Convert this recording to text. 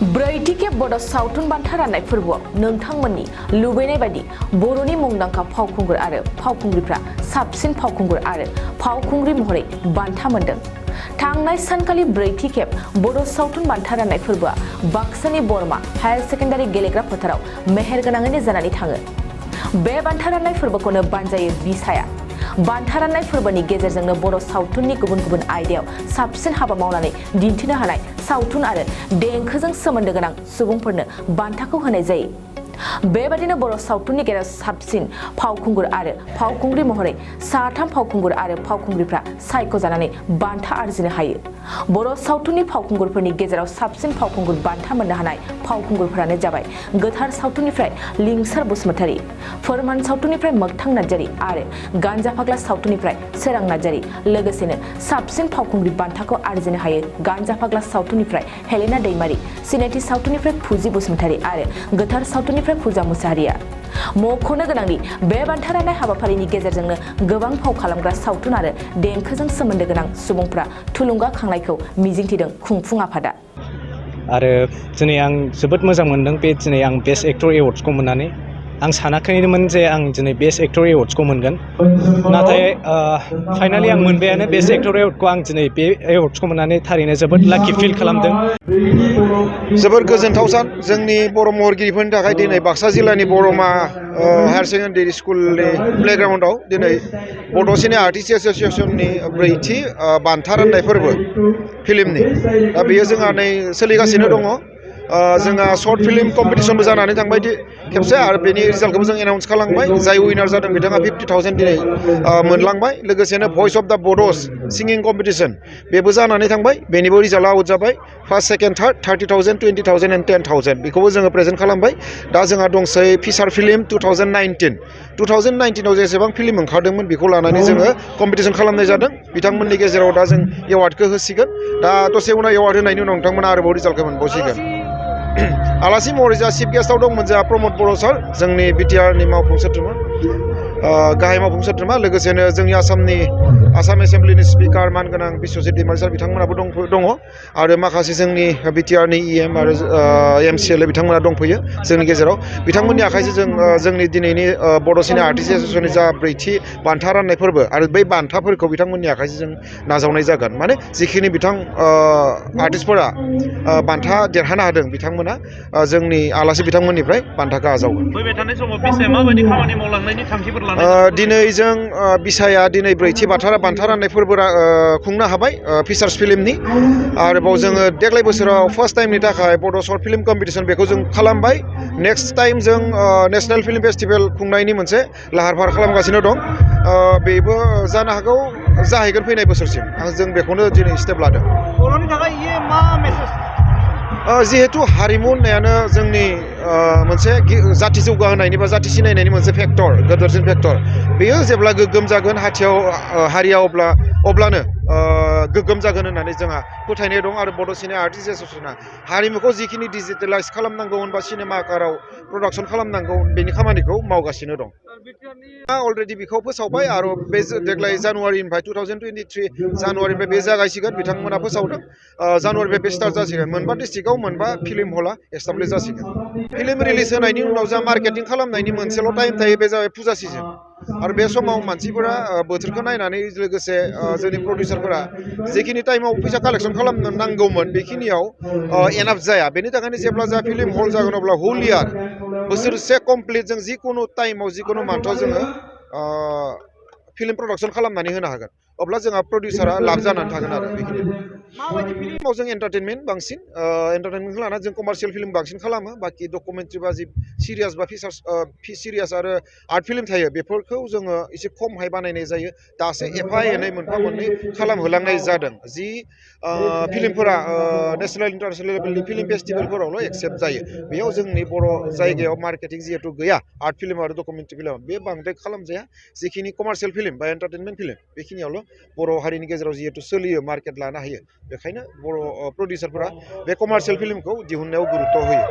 ब्रैथि खेब बड' सावथुन बान्था राननाय फोरबोआव नोंथांमोननि लुबैनाय बायदि बर'नि मुंदांखा फावखुंगुर आरो फावखुंग्रिफ्रा साबसिन फावखुंगुर आरो फावखुंग्रि महरै बान्था मोनदों। थांनाय सानखालि ब्रैथि खेब बड' सावथुन बान्था राननाय फोरबोआ बाक्सानि बरमा हायार सेकेन्डारि गेलेग्रा फोथाराव मेहेरगोनाङैनो जानानै थाङो। बे बान्था राननाय फोरबोखौनो बानजायो बिसाया। बान्था राननाय फोरबोनि गेजेरजोंनो बर' सावथुननि गुबुन गुबुन आयदायाव साबसिन हाबा मावनानै दिन्थिनो हानाय सावथुन आरो देंखोजों सोमोन्दो गोनां सुबुंफोरनो बान्थाखौ होनाय जायो। बेबादिनो बर' सावथुननि गेजेराव साबसिन फावखुंगुर आरो फावखुंग्रि महरै साथाम फावखुंगुर आरो फावखुंग्रिफ्रा सायख'जानानै बान्था आरजिनो हायो। बर' सावथुननि फावखुंगुरफोरनि गेजेराव साबसिन फावखुंगुर बान्था मोननो हानाय फावखुंगुरफोरानो जाबाय गोथार सावथुननिफ्राय लिंसार बसुमतारी, फोरमान सावथुननिफ्राय मोगथां नार्जारी आरो गानजा फाग्ला सावथुननिफ्राय सोरां नार्जारी। लोगोसेनो साबसिन फावखुंग्रि बान्थाखौ आरजिनो हायो गानजा फाग्ला सावथुननिफ्राय हेलेना दैमारी, सिनायथि सावथुननिफ्राय फुजि बसुमतारी आरो गोथार सावथुननिफ्राय फुजा मुसाहारिया। मख'नो गोनांदि बे बान्था राननाय हाबाफारिनि गेजेरजोंनो गोबां फाव खालामग्रा सावथुन आरो देंखोजों सोमोन्दो गोनां सुबुंफ्रा थुलुंगाखांनायखौ मिजिंथिदों खुंफुं आफादा। आरो दिनै आं जोबोद मोजां मोनदों बे दिनै आं बेस्ट एक्टर एवार्ड्सखौ मोननानै। आं सानाखैमोन जे आं दिनै बेस्ट एक्टर एवार्ड्सखौ मोनगोन, नाथाय फाइनालि आं मोनबायानो बेस्ट एक्टर एवार्डखौ। आं दिनै बे एवार्ड्सखौ मोननानै थारैनो जोबोद लाकि फिल खालामदों। जोबोर गोजोनथाव सान जोंनि बर' महरगिरिफोरनि थाखाय। दिनै बाक्सा जिल्लानि बरमा हायार सेकेन्डारि स्कुलनि प्लेग्राउन्डआव दिनै बड' सिने आर्टिस्ट एस'सिएसननि ब्रैथि बान्था राननाय फोरबो फिल्मनि। दा बेयो जोंहा नै सोलिगासिनो दङ। जोंहा सर्ट फिल्म कम्पिटिसनबो जानानै थांबाय खेबसे, आरो बेनि रिजाल्टखौबो जों एनाउन्स खालामबाय। जाय उइनार जादों बिथाङा 50,000 दिनै मोनलांबाय। लोगोसेनो भइस of the Bodos singing competition बेबो जानानै थांबाय, बेनिबो रिजाल्टआ आउट जाबाय। फार्स्ट सेकेन्ड थार्ड 30,000, 20,000 एन्ड 10,000 बेखौबो जोङो प्रेजेन्ट खालामबाय। दा जोंहा दंसै फिसार फिल्म 2019 जेसेबां फिल्म ओंखारदोंमोन बेखौ लानानै जोङो कम्पिटिसन खालामनाय जादों। बिथांमोननि गेजेराव दा जों एवार्डखौ होसिगोन। दा दसे उनाव एवार्ड होनायनि उनाव नोंथांमोना आरोबाव रिजाल्टखौ मोनबावसिगोन। आलासि महरै जोंहा चिफ गेस्टआव दंमोन जोंहा प्रमद बर' सार, जोंनि बिटिआरनि मावफुं सोद्रोमा, गाहाय मावफुं सोद्रोमा। लोगोसेनो जोंनि आसाम एसेम्ब्लिनि स्पिकार मानगोनां बिस्वजित दैमारी सार बिथांमोनाबो दङ। आरो माखासे जोंनि बिटिआरनि इएम आरो एमसिएलए बिथांमोना दंफैयो जोंनि गेजेराव। बिथांमोननि आखाइजों जों जोंनि दिनैनि बड' सिने आर्टिस्ट एस'सिएसननि जा ब्रैथि बान्था राननाय फोरबो आरो बै बान्थाफोरखौ बिथांमोननि आखाइजों जों नाजावनाय जागोन। माने जिखिनि बिथां आर्टिस्टफोरा बान्था देरहानो हादों बिथांमोना जोंनि आलासि बिथांमोननिफ्राय बान्थाखौ आजावगोन। फैबाय थानाय समाव बिसाया माबायदि खामानि मावलांनायनि थांखिफोर लानाय? दिनै जों बिसाया दिनै ब्रैथि बान्था राननाय फोरबो खुंनो हाबाय फिसार्स फिल्मनि। आरोबाव जोङो देग्लाय बोसोराव फार्स्ट टाइमनि थाखाय बड' सर्ट फिल्म कम्पिटिसन बेखौ जों खालामबाय। नेक्स्ट टाइम जों नेसनेल फिल्म फेस्टिभेल खुंनायनि मोनसे लाहार फाहार खालामगासिनो दं। बेबो जानो हागौ जाहैगोन फैनाय बोसोरसिम। जों बेखौनो दिनै स्टेप लादों। बर'नि थाखाय इयो मा मेसेज? जिहेतु हारिमु होननायानो जोंनि मोनसे जाथि जौगाहोनायनि बा जाथि सिनायनायनि मोनसे फेक्टर, गोदोरसिन फेक्टर। बेयो जेब्ला गोग्गोम जागोन हारिया अब्लानो गोग्गोम जागोन होननानै जोंहा फोथायनाय दं। आरो बड' सिने आर्टिस्ट एस'सिएसना हारिमुखौ जिखिनि डिजिटेलाइज खालामनांगौ होनबा सिनेमा आकाराव प्रडाक्सन खालामनांगौ बेनि खामानिखौ मावगासिनो दं। अलरेडि बेखौ फोसावबाय आरो बे देग्लाय जानुवारिनिफ्राय 2023 जानुवारिनिफ्राय बे जागायसिगोन। बिथांमोना फोसावदों जानुवारिनिफ्राय बे स्टार्ट जासिगोन। मोनबा डिस्ट्रिक्टआव मोनबा फिल्म हला एस्टाब्लिश जासिगोन। फिल्म रिलिज होनायनि उनाव जा मार्केटिं खालामनायनि मोनसेल' टाइम थायो, बे जाबाय फुजा सिजोन। आरो बे समाव मानसिफोरा बोथोरखौ नायनानै लोगोसे जोंनि प्रडिउसारफोरा जिखिनि टाइमाव फैसा कालेक्सन खालामनो नांगौमोन बेखिनियाव एनाफ जाया। बेनि थाखायनो जेब्ला जा फिल्म हल जागोन अब्ला हुल इयार बोसोरसे कमप्लिट जों जिखुनु टाइमाव जिखुनु मान्थआव जोङो फिल्म प्रडाक्सन खालामनानै होनो हागोन। अब्ला जोंहा प्रडिउसारा लाब जानानै थागोन। आरो बेखिनि फिल्माव जों एन्टारटेनमेन्ट बांसिन एन्टारटेनमेन्टखौ लाना जों कमार्शियेल फिल्म बांसिन खालामो। बाखि डकुमेन्टारि बा सिरियास बा फिसार्स सिरियास आरो आर्ट फिल्म थायो बेफोरखौ जोङो एसे खमहाय बानायनाय जायो। दासो एफा एनै मोनफा मोननै खालामहोलांनाय जादों। जि फिल्मफोरा नेसनेल इन्टारनेसनेल लेभेलनि फिल्म फेस्टिभेलफोरावल' एक्सेप्ट जायो। बेयाव जोंनि बर' जायगायाव मार्केटिं जिहेतु गैया आर्ट फिल्म आरो डकुमेन्टारि फिल्म बे बांद्राय खालामजाया। जिखिनि कमार्शियेल फिल्म बा एन्टारटेनमेन्ट फिल्म बेखिनियावल' बर' हारिनि गेजेराव जिहेतु सोलियो, मार्केट लानो हायो। बेखायनो बर' प्रडिउसारफोरा बे कमार्शियेल फिल्मखौ दिहुननायाव गुरुत्त' होयो।